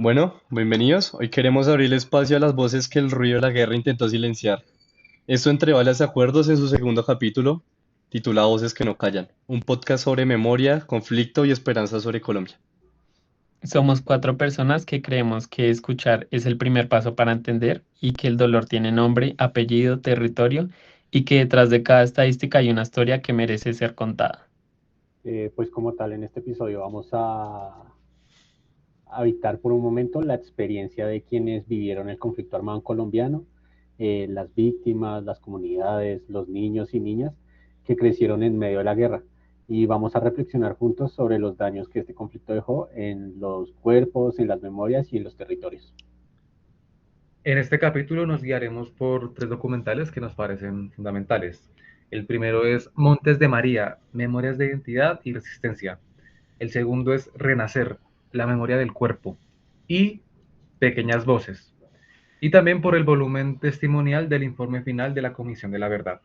Bueno, bienvenidos. Hoy queremos abrir espacio a las voces que el ruido de la guerra intentó silenciar. Esto entre balas y acuerdos en su segundo capítulo, titulado Voces que no callan, un podcast sobre memoria, conflicto y esperanza sobre Colombia. Somos cuatro personas que creemos que escuchar es el primer paso para entender y que el dolor tiene nombre, apellido, territorio y que detrás de cada estadística hay una historia que merece ser contada. Pues como tal, en este episodio vamos a habitar por un momento la experiencia de quienes vivieron el conflicto armado colombiano, las víctimas, las comunidades, los niños y niñas que crecieron en medio de la guerra. Y vamos a reflexionar juntos sobre los daños que este conflicto dejó en los cuerpos, en las memorias y en los territorios. En este capítulo nos guiaremos por tres documentales que nos parecen fundamentales. El primero es Montes de María, Memorias de Identidad y Resistencia. El segundo es Renacer, la memoria del cuerpo. Y Pequeñas Voces. Y también por el volumen testimonial del informe final de la Comisión de la Verdad.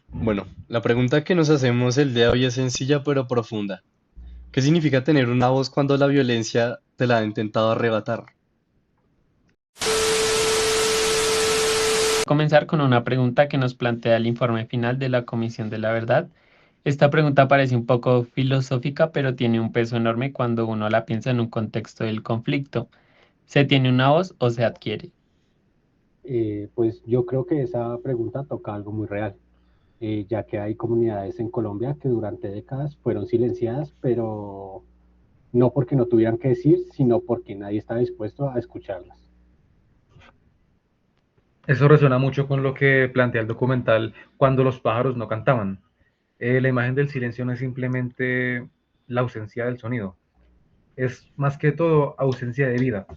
Bueno, la pregunta que nos hacemos el día de hoy es sencilla pero profunda. ¿Qué significa tener una voz cuando la violencia te la ha intentado arrebatar? Comenzar con una pregunta que nos plantea el informe final de la Comisión de la Verdad. Esta pregunta parece un poco filosófica, pero tiene un peso enorme cuando uno la piensa en un contexto del conflicto. ¿Se tiene una voz o se adquiere? Pues yo creo que esa pregunta toca algo muy real, ya que hay comunidades en Colombia que durante décadas fueron silenciadas, pero no porque no tuvieran que decir, sino porque nadie está dispuesto a escucharlas. Eso resuena mucho con lo que plantea el documental Cuando los pájaros no cantaban. La imagen del silencio no es simplemente la ausencia del sonido, es más que todo ausencia de vida,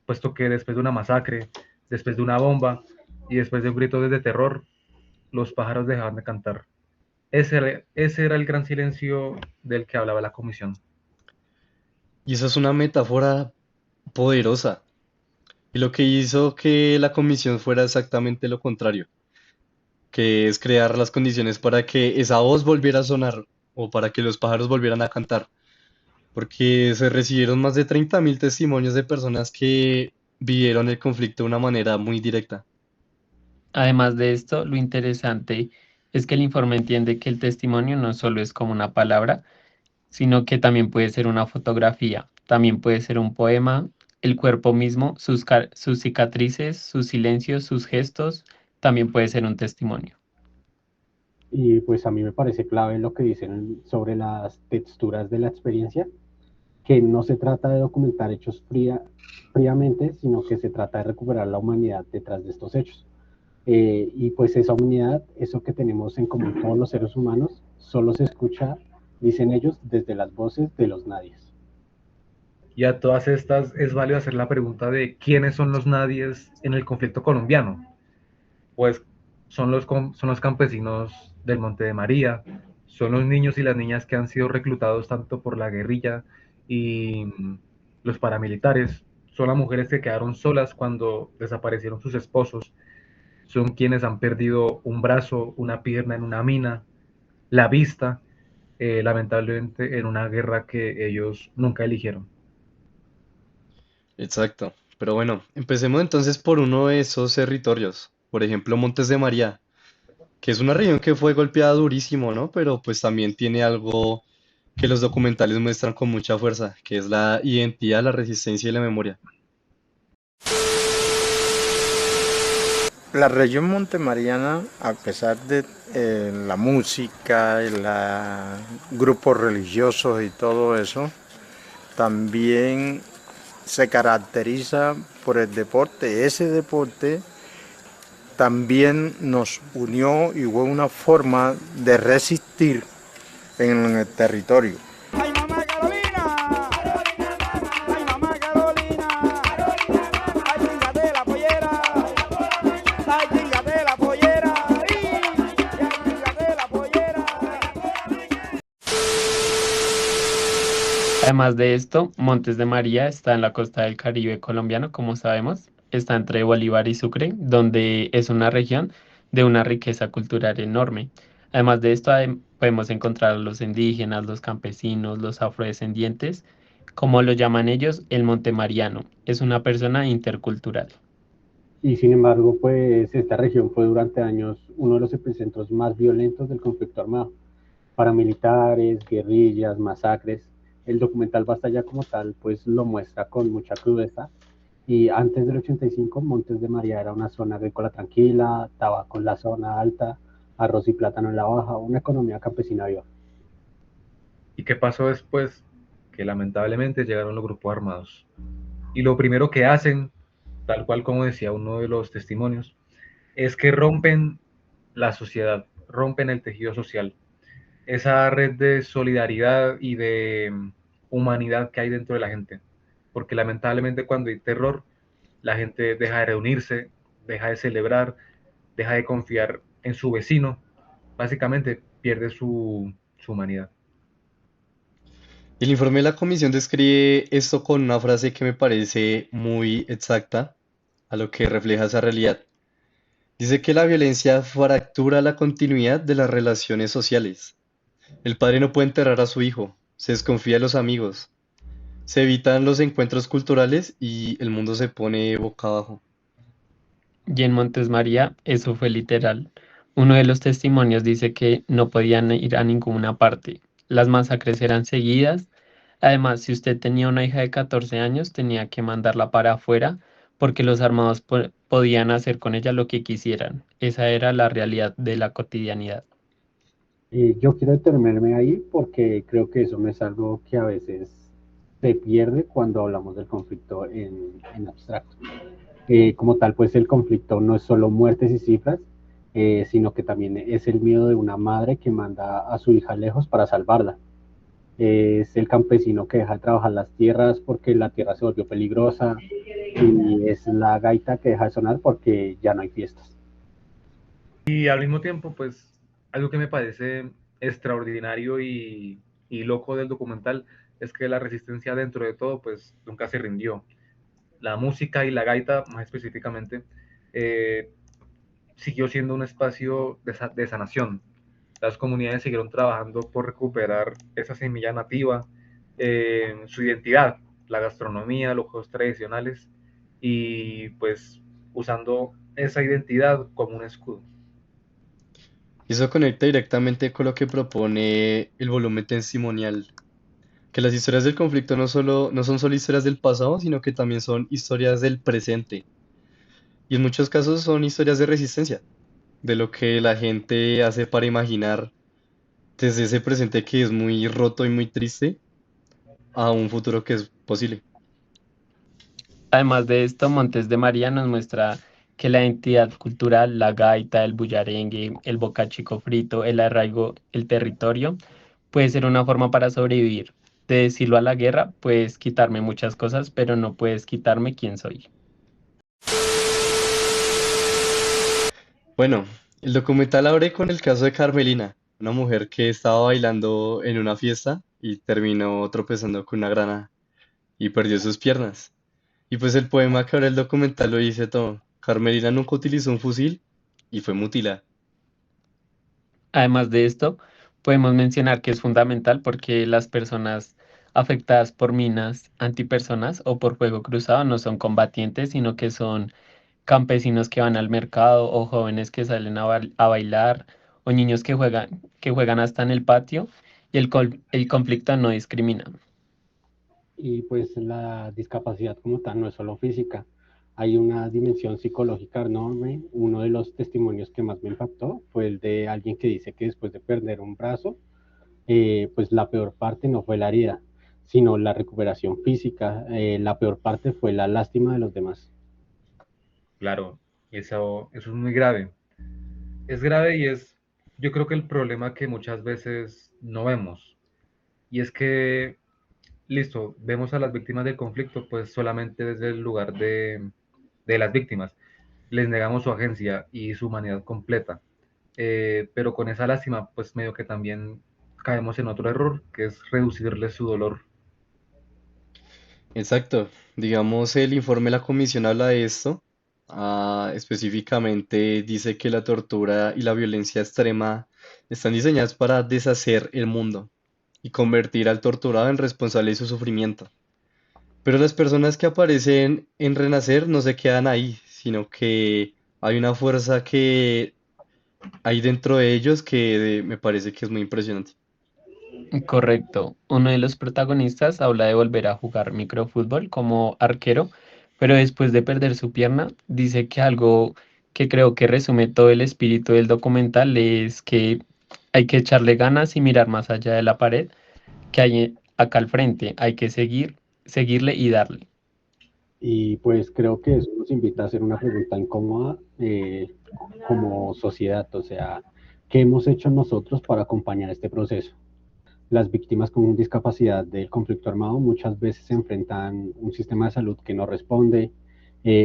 puesto que después de una masacre, después de una bomba y después de un grito de terror, los pájaros dejaban de cantar. Ese era el gran silencio del que hablaba la comisión. Y esa es una metáfora poderosa. Y lo que hizo que la comisión fuera exactamente lo contrario, que es crear las condiciones para que esa voz volviera a sonar o para que los pájaros volvieran a cantar, porque se recibieron más de 30.000 testimonios de personas que vivieron el conflicto de una manera muy directa. Además de esto, lo interesante es que el informe entiende que el testimonio no solo es como una palabra, sino que también puede ser una fotografía, también puede ser un poema, el cuerpo mismo, sus cicatrices, sus silencios, sus gestos, también puede ser un testimonio. Y pues a mí me parece clave lo que dicen sobre las texturas de la experiencia, que no se trata de documentar hechos fríamente, sino que se trata de recuperar la humanidad detrás de estos hechos. Y pues esa humanidad, eso que tenemos en común todos los seres humanos, solo se escucha, dicen ellos, desde las voces de los nadies. Y a todas estas es válido hacer la pregunta de quiénes son los nadies en el conflicto colombiano. Pues son los campesinos del Monte de María, son los niños y las niñas que han sido reclutados tanto por la guerrilla y los paramilitares, son las mujeres que quedaron solas cuando desaparecieron sus esposos, son quienes han perdido un brazo, una pierna en una mina, la vista, lamentablemente en una guerra que ellos nunca eligieron. Exacto. Pero bueno, empecemos entonces por uno de esos territorios, por ejemplo, Montes de María, que es una región que fue golpeada durísimo, ¿no? Pero pues también tiene algo que los documentales muestran con mucha fuerza, que es la identidad, la resistencia y la memoria. La región montemariana, a pesar de la música, grupos religiosos y todo eso, también se caracteriza por el deporte. Ese deporte también nos unió y fue una forma de resistir en el territorio. Ay, mamá Carolina, ay, mamá Carolina, ay, chingate la pollera, ay, chingate la pollera, ay, chingate la pollera. Además de esto, Montes de María está en la costa del Caribe colombiano, como sabemos, está entre Bolívar y Sucre, donde es una región de una riqueza cultural enorme. Además de esto, podemos encontrar a los indígenas, los campesinos, los afrodescendientes Como lo llaman ellos, el Monte Mariano. Es una persona intercultural. Y sin embargo, pues esta región fue durante años uno de los epicentros más violentos del conflicto armado. Paramilitares, guerrillas, masacres. El documental Basta Ya como tal, pues lo muestra con mucha crudeza. Y antes del 85, Montes de María era una zona agrícola tranquila, tabaco en la zona alta, arroz y plátano en la baja, una economía campesina viva. ¿Y qué pasó después? Que lamentablemente llegaron los grupos armados. Y lo primero que hacen, tal cual como decía uno de los testimonios, es que rompen la sociedad, rompen el tejido social, esa red de solidaridad y de humanidad que hay dentro de la gente. Porque lamentablemente cuando hay terror, la gente deja de reunirse, deja de celebrar, deja de confiar en su vecino, básicamente pierde su humanidad. El informe de la comisión describe esto con una frase que me parece muy exacta a lo que refleja esa realidad. Dice que la violencia fractura la continuidad de las relaciones sociales. El padre no puede enterrar a su hijo, se desconfía de los amigos, se evitan los encuentros culturales y el mundo se pone boca abajo. Y en Montes María, eso fue literal. Uno de los testimonios dice que no podían ir a ninguna parte. Las masacres eran seguidas. Además, si usted tenía una hija de 14 años, tenía que mandarla para afuera porque los armados podían hacer con ella lo que quisieran. Esa era la realidad de la cotidianidad. Yo quiero detenerme ahí porque creo que eso no es algo que a veces se pierde cuando hablamos del conflicto en abstracto. Como tal, pues el conflicto no es solo muertes y cifras, sino que también es el miedo de una madre que manda a su hija lejos para salvarla. Es el campesino que deja de trabajar las tierras porque la tierra se volvió peligrosa y es la gaita que deja de sonar porque ya no hay fiestas. Y al mismo tiempo, pues, algo que me parece extraordinario y loco del documental es que la resistencia dentro de todo, pues, nunca se rindió. La música y la gaita, más específicamente, eh, siguió siendo un espacio de sanación. Las comunidades siguieron trabajando por recuperar esa semilla nativa, su identidad, la gastronomía, los juegos tradicionales y pues usando esa identidad como un escudo. Y eso conecta directamente con lo que propone el volumen testimonial, que las historias del conflicto no son solo historias del pasado, sino que también son historias del presente. Y en muchos casos son historias de resistencia, de lo que la gente hace para imaginar desde ese presente que es muy roto y muy triste a un futuro que es posible. Además de esto, Montes de María nos muestra que la identidad cultural, la gaita, el bullarengue, el bocachico frito, el arraigo, el territorio, puede ser una forma para sobrevivir. De decirlo a la guerra, puedes quitarme muchas cosas, pero no puedes quitarme quién soy. Bueno, el documental abre con el caso de Carmelina, una mujer que estaba bailando en una fiesta y terminó tropezando con una grana y perdió sus piernas. Y pues el poema que abre el documental lo dice todo. Carmelina nunca utilizó un fusil y fue mutilada. Además de esto, podemos mencionar que es fundamental porque las personas afectadas por minas antipersonas o por fuego cruzado no son combatientes, sino que son campesinos que van al mercado o jóvenes que salen a bailar o niños que juegan hasta en el patio y el conflicto no discrimina. Y pues la discapacidad como tal no es solo física, hay una dimensión psicológica enorme. Uno de los testimonios que más me impactó fue el de alguien que dice que después de perder un brazo, pues la peor parte no fue la herida, sino la recuperación física. La peor parte fue la lástima de los demás. Claro, eso es muy grave. Es grave y es, yo creo que el problema que muchas veces no vemos. Y es que, listo, vemos a las víctimas del conflicto pues solamente desde el lugar de las víctimas. Les negamos su agencia y su humanidad completa. Pero con esa lástima pues medio que también caemos en otro error, que es reducirles su dolor. Exacto. Digamos, el informe de la comisión habla de esto. Específicamente dice que la tortura y la violencia extrema están diseñadas para deshacer el mundo y convertir al torturado en responsable de su sufrimiento. Pero las personas que aparecen en Renacer no se quedan ahí, sino que hay una fuerza que hay dentro de ellos que me parece que es muy impresionante. Correcto. Uno de los protagonistas habla de volver a jugar microfútbol como arquero, pero después de perder su pierna, dice que algo que creo que resume todo el espíritu del documental es que hay que echarle ganas y mirar más allá de la pared que hay acá al frente. Hay que seguirle y darle. Y pues creo que eso nos invita a hacer una pregunta incómoda como sociedad, o sea, ¿qué hemos hecho nosotros para acompañar este proceso? Las víctimas con discapacidad del conflicto armado muchas veces se enfrentan un sistema de salud que no responde,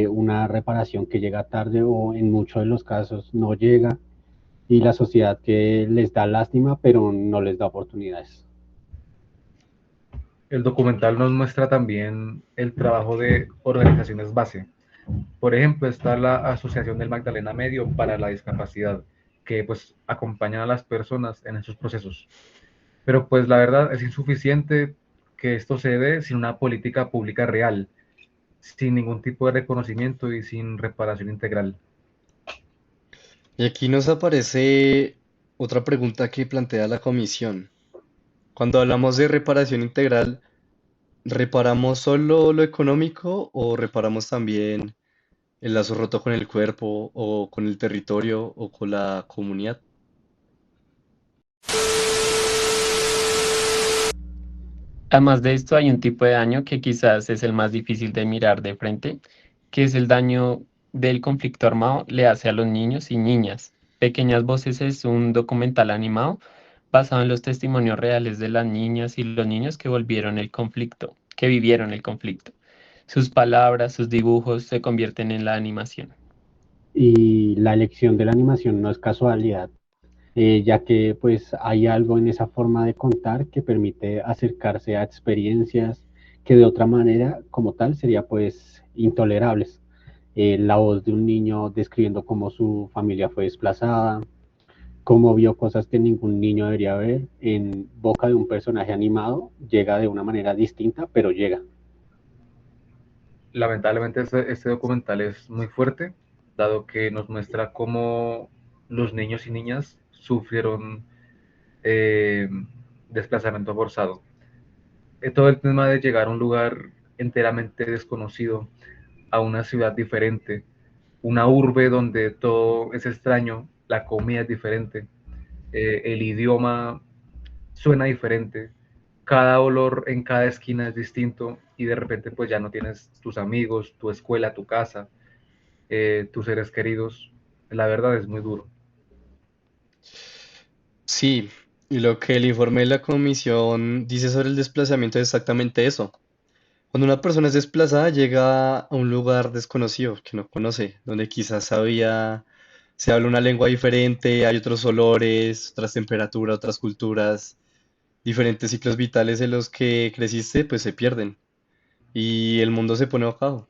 una reparación que llega tarde o en muchos de los casos no llega, y la sociedad que les da lástima pero no les da oportunidades. El documental nos muestra también el trabajo de organizaciones base. Por ejemplo, está la Asociación del Magdalena Medio para la Discapacidad, que pues acompaña a las personas en esos procesos. Pero pues la verdad es insuficiente que esto se dé sin una política pública real, sin ningún tipo de reconocimiento y sin reparación integral. Y aquí nos aparece otra pregunta que plantea la comisión. Cuando hablamos de reparación integral, ¿reparamos solo lo económico o reparamos también el lazo roto con el cuerpo o con el territorio o con la comunidad? Además de esto, hay un tipo de daño que quizás es el más difícil de mirar de frente, que es el daño del conflicto armado le hace a los niños y niñas. Pequeñas Voces es un documental animado basado en los testimonios reales de las niñas y los niños que volvieron el conflicto, que vivieron el conflicto. Sus palabras, sus dibujos se convierten en la animación. Y la elección de la animación no es casualidad, ya que pues hay algo en esa forma de contar que permite acercarse a experiencias que de otra manera como tal sería pues intolerables. La voz de un niño describiendo cómo su familia fue desplazada, cómo vio cosas que ningún niño debería ver en boca de un personaje animado, llega de una manera distinta, pero llega. Lamentablemente este documental es muy fuerte, dado que nos muestra cómo los niños y niñas sufrieron eh, desplazamiento forzado. Todo el tema de llegar a un lugar enteramente desconocido, a una ciudad diferente, una urbe donde todo es extraño, la comida es diferente, el idioma suena diferente, cada olor en cada esquina es distinto y de repente pues ya no tienes tus amigos, tu escuela, tu casa, tus seres queridos. La verdad es muy duro. Sí, y lo que el informe de la comisión dice sobre el desplazamiento es exactamente eso. Cuando una persona es desplazada, llega a un lugar desconocido que no conoce, donde quizás se habla una lengua diferente, hay otros olores, otras temperaturas, otras culturas, diferentes ciclos vitales en los que creciste, pues se pierden y el mundo se pone bocado.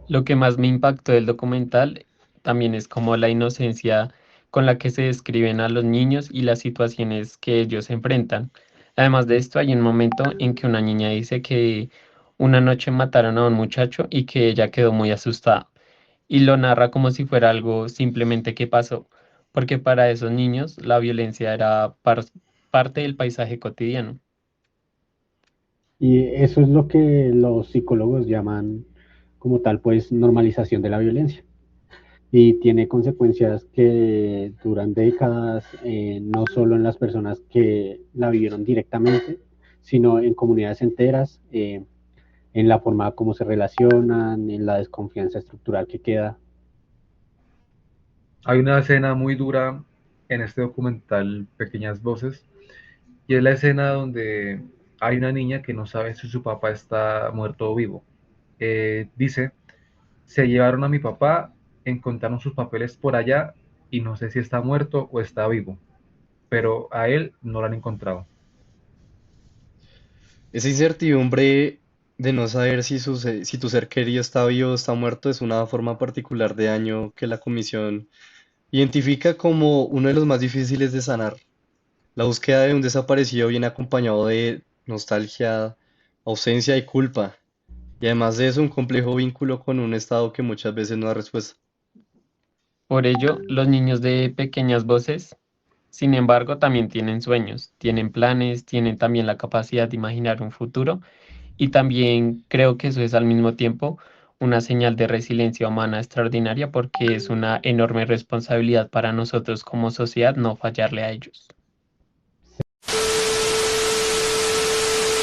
Lo que más me impactó del documental también es como la inocencia con la que se describen a los niños y las situaciones que ellos enfrentan. Además de esto, hay un momento en que una niña dice que una noche mataron a un muchacho y que ella quedó muy asustada. Y lo narra como si fuera algo simplemente que pasó, porque para esos niños la violencia era parte del paisaje cotidiano. Y eso es lo que los psicólogos llaman como tal pues normalización de la violencia. Y tiene consecuencias que duran décadas, no solo en las personas que la vivieron directamente, sino en comunidades enteras, en la forma como se relacionan, en la desconfianza estructural que queda. Hay una escena muy dura en este documental, Pequeñas Voces, y es la escena donde hay una niña que no sabe si su papá está muerto o vivo. Dice, se llevaron a mi papá, encontraron sus papeles por allá y no sé si está muerto o está vivo, pero a él no lo han encontrado. Esa incertidumbre de no saber si tu ser querido está vivo o está muerto es una forma particular de daño que la comisión identifica como uno de los más difíciles de sanar. La búsqueda de un desaparecido viene acompañado de nostalgia, ausencia y culpa, y además de eso un complejo vínculo con un estado que muchas veces no da respuesta. Por ello, los niños de pequeñas voces, sin embargo, también tienen sueños, tienen planes, tienen también la capacidad de imaginar un futuro y también creo que eso es al mismo tiempo una señal de resiliencia humana extraordinaria porque es una enorme responsabilidad para nosotros como sociedad no fallarle a ellos.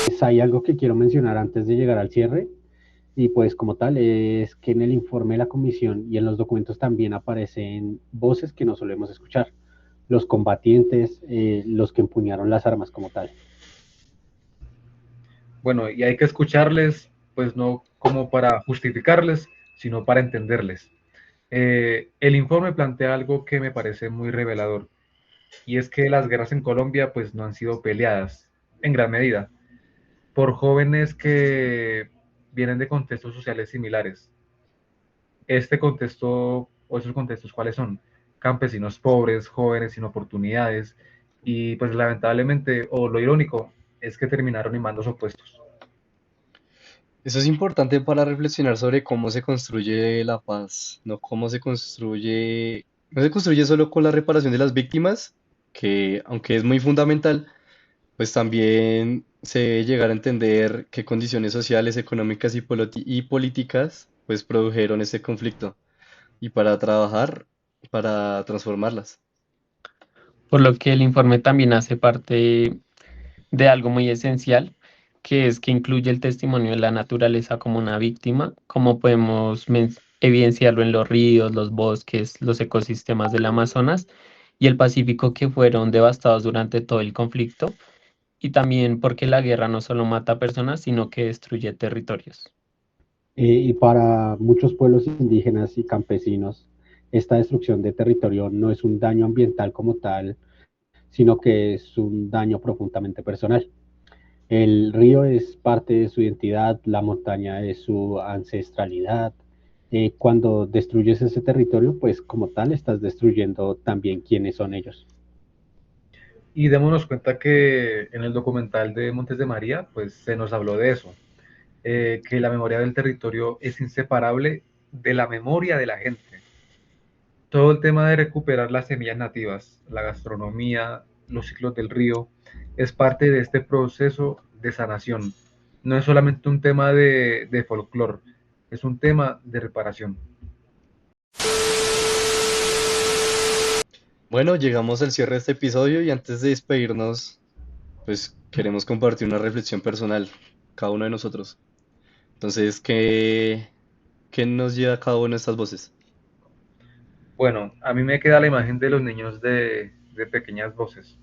Pues hay algo que quiero mencionar antes de llegar al cierre, y pues como tal es que en el informe de la comisión y en los documentos también aparecen voces que no solemos escuchar, los combatientes, los que empuñaron las armas como tal. Bueno, y hay que escucharles, pues no como para justificarles, sino para entenderles. El informe plantea algo que me parece muy revelador, y es que las guerras en Colombia pues no han sido peleadas en gran medida por jóvenes que vienen de contextos sociales similares. Este contexto o esos contextos, ¿cuáles son? Campesinos pobres, jóvenes sin oportunidades, y pues lamentablemente, o lo irónico, es que terminaron en bandos opuestos. Eso es importante para reflexionar sobre cómo se construye la paz, no cómo se construye, no se construye solo con la reparación de las víctimas, que aunque es muy fundamental, pues también se debe llegar a entender qué condiciones sociales, económicas y políticas pues produjeron este conflicto y para trabajar para transformarlas. Por lo que el informe también hace parte de algo muy esencial, que es que incluye el testimonio de la naturaleza como una víctima, como podemos evidenciarlo en los ríos, los bosques, los ecosistemas del Amazonas y el Pacífico que fueron devastados durante todo el conflicto, y también porque la guerra no solo mata personas, sino que destruye territorios. Y para muchos pueblos indígenas y campesinos, esta destrucción de territorio no es un daño ambiental como tal, sino que es un daño profundamente personal. El río es parte de su identidad, la montaña es su ancestralidad. Cuando destruyes ese territorio, pues como tal estás destruyendo también quiénes son ellos. Y démonos cuenta que en el documental de Montes de María, pues se nos habló de eso, que la memoria del territorio es inseparable de la memoria de la gente. Todo el tema de recuperar las semillas nativas, la gastronomía, los ciclos del río, es parte de este proceso de sanación. No es solamente un tema de folclore, es un tema de reparación. Bueno, llegamos al cierre de este episodio y antes de despedirnos, pues queremos compartir una reflexión personal, cada uno de nosotros. Entonces, ¿qué nos lleva a cada una de estas voces? Bueno, a mí me queda la imagen de los niños de pequeñas voces.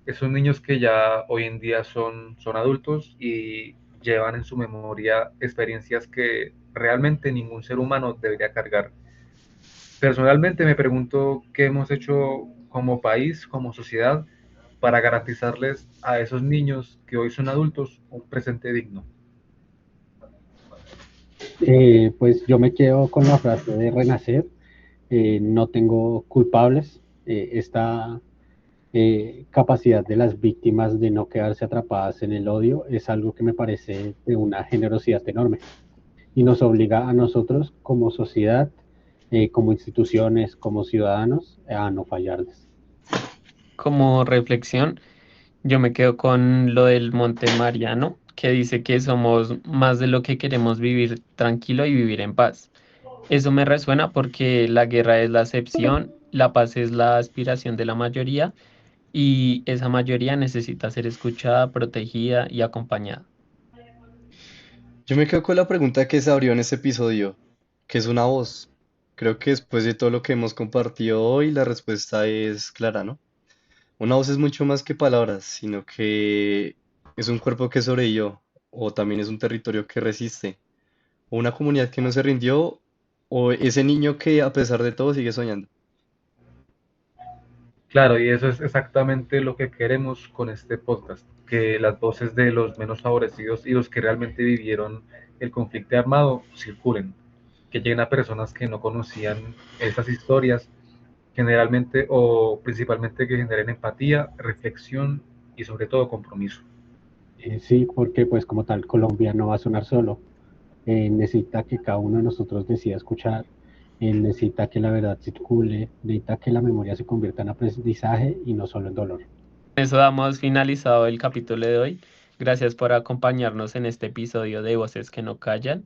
Esos niños que ya hoy en día son adultos y llevan en su memoria experiencias que realmente ningún ser humano debería cargar. Personalmente me pregunto qué hemos hecho como país, como sociedad, para garantizarles a esos niños que hoy son adultos un presente digno. Pues yo me quedo con la frase de Renacer, no tengo culpables. Esta capacidad de las víctimas de no quedarse atrapadas en el odio es algo que me parece de una generosidad enorme y nos obliga a nosotros como sociedad, como instituciones, como ciudadanos, a no fallarles. Como reflexión, yo me quedo con lo del Monte Mariano, que dice que somos más de lo que queremos vivir tranquilo y vivir en paz. Eso me resuena porque la guerra es la excepción, la paz es la aspiración de la mayoría y esa mayoría necesita ser escuchada, protegida y acompañada. Yo me quedo con la pregunta que se abrió en este episodio, ¿qué es una voz? Creo que después de todo lo que hemos compartido hoy, la respuesta es clara, ¿no? Una voz es mucho más que palabras, sino que es un cuerpo que sobrevivió, o también es un territorio que resiste, o una comunidad que no se rindió, o ese niño que a pesar de todo sigue soñando. Claro, y eso es exactamente lo que queremos con este podcast, que las voces de los menos favorecidos y los que realmente vivieron el conflicto armado circulen, que lleguen a personas que no conocían estas historias generalmente o principalmente que generen empatía, reflexión y sobre todo compromiso. Sí, porque pues como tal Colombia no va a sonar solo. Necesita que cada uno de nosotros decida escuchar, necesita que la verdad circule, necesita que la memoria se convierta en aprendizaje y no solo en dolor. Con eso damos finalizado el capítulo de hoy. Gracias por acompañarnos en este episodio de Voces que no callan.